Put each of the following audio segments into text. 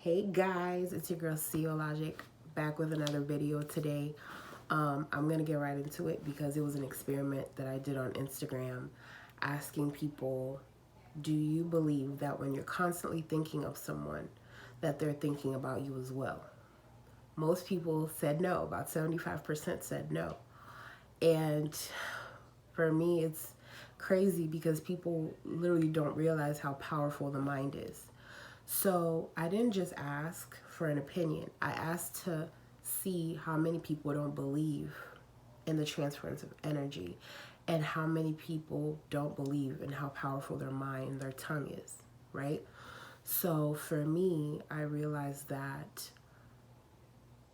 Hey guys, it's your girl CEO Logic back with another video today. I'm gonna get right into it because it was an experiment that I did on Instagram asking people, do you believe that when you're constantly thinking of someone that they're thinking about you as well? Most people said no, about 75% said no. And for me, it's crazy because people literally don't realize how powerful the mind is. So I didn't just ask for an opinion. I asked to see how many people don't believe in the transference of energy and how many people don't believe in how powerful their mind, their tongue is, right? So for me, I realized that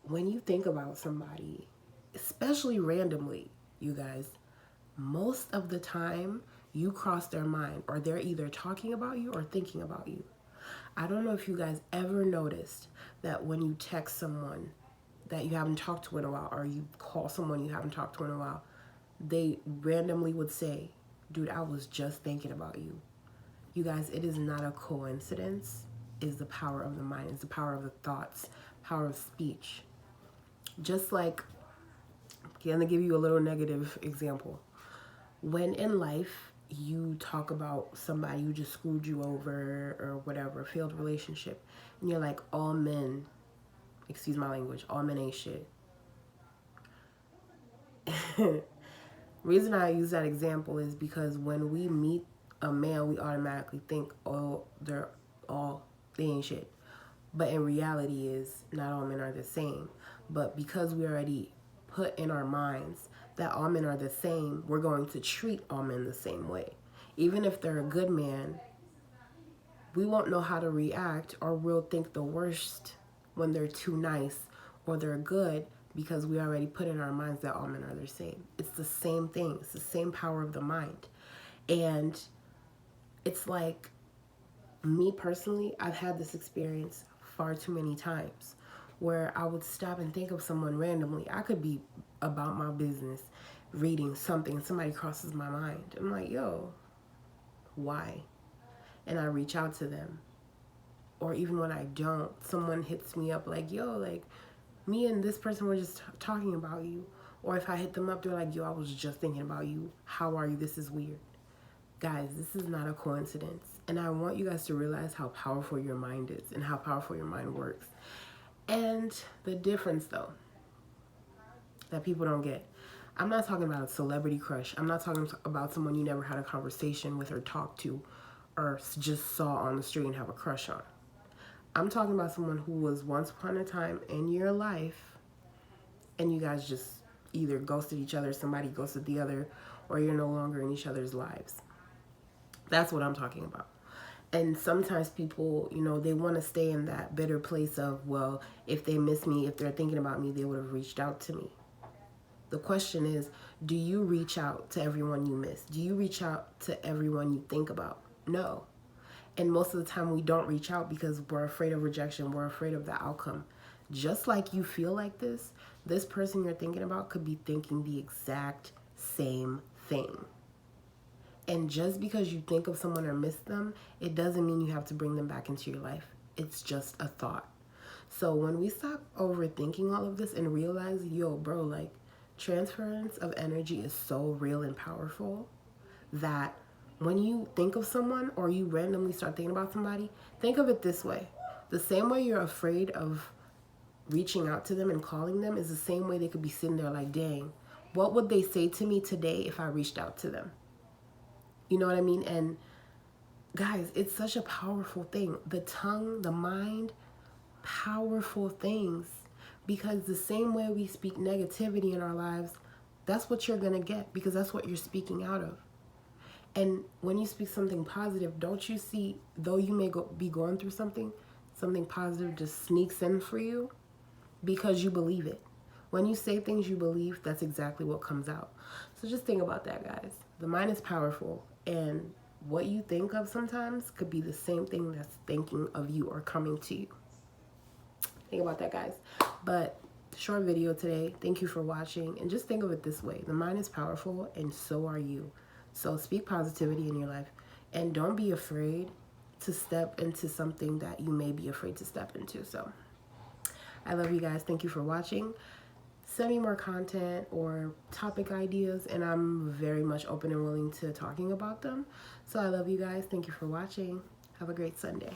when you think about somebody, especially randomly, you guys, most of the time you cross their mind or they're either talking about you or thinking about you. I don't know if you guys ever noticed that when you text someone that you haven't talked to in a while or you call someone you haven't talked to in a while, they randomly would say, dude, I was just thinking about you. You guys, it is not a coincidence. It's the power of the mind. It's the power of the thoughts, power of speech. Just like, I'm going to give you a little negative example. When in life you talk about somebody who just screwed you over or whatever, failed relationship, and you're like, all men, excuse my language, all men ain't shit. Reason I use that example is because when we meet a man, we automatically think, oh, they ain't shit. But in reality is not all men are the same. But because we already put in our minds that all men are the same, we're going to treat all men the same way. Even if they're a good man, we won't know how to react, or we'll think the worst when they're too nice or they're good because we already put in our minds that all men are the same. It's the same thing. It's the same power of the mind. And it's like, me personally, I've had this experience far too many times where I would stop and think of someone randomly. I could be about my business, reading something, and somebody crosses my mind. I'm like, yo, why? And I reach out to them. Or even when I don't, someone hits me up like, yo, like, me and this person were just talking about you. Or if I hit them up, they're like, yo, I was just thinking about you. How are you? This is weird. Guys, this is not a coincidence. And I want you guys to realize how powerful your mind is and how powerful your mind works. And the difference, though, that people don't get. I'm not talking about a celebrity crush. I'm not talking about someone you never had a conversation with or talked to or just saw on the street and have a crush on. I'm talking about someone who was once upon a time in your life and you guys just either ghosted each other, somebody ghosted the other, or you're no longer in each other's lives. That's what I'm talking about. And sometimes people, they want to stay in that bitter place of, well, if they miss me, if they're thinking about me, they would have reached out to me. The question is, do you reach out to everyone you miss? Do you reach out to everyone you think about? No. And most of the time we don't reach out because we're afraid of rejection. We're afraid of the outcome. Just like you feel like this person you're thinking about could be thinking the exact same thing. And just because you think of someone or miss them, it doesn't mean you have to bring them back into your life. It's just a thought. So when we stop overthinking all of this and realize, yo, bro, like, transference of energy is so real and powerful that when you think of someone or you randomly start thinking about somebody, think of it this way. The same way you're afraid of reaching out to them and calling them is the same way they could be sitting there like, dang, what would they say to me today if I reached out to them? You know what I mean? And guys, it's such a powerful thing. The tongue, the mind, powerful things. Because the same way we speak negativity in our lives, that's what you're going to get because that's what you're speaking out of. And when you speak something positive, don't you see, though you may be going through something positive just sneaks in for you because you believe it. When you say things you believe, that's exactly what comes out. So just think about that, guys. The mind is powerful, and what you think of sometimes could be the same thing that's thinking of you or coming to you. Think about that, guys. But short video today. Thank you for watching. And just think of it this way. The mind is powerful, and so are you. So speak positivity in your life. And don't be afraid to step into something that you may be afraid to step into. So I love you guys. Thank you for watching. Send me more content or topic ideas, and I'm very much open and willing to talking about them. So I love you guys. Thank you for watching. Have a great Sunday.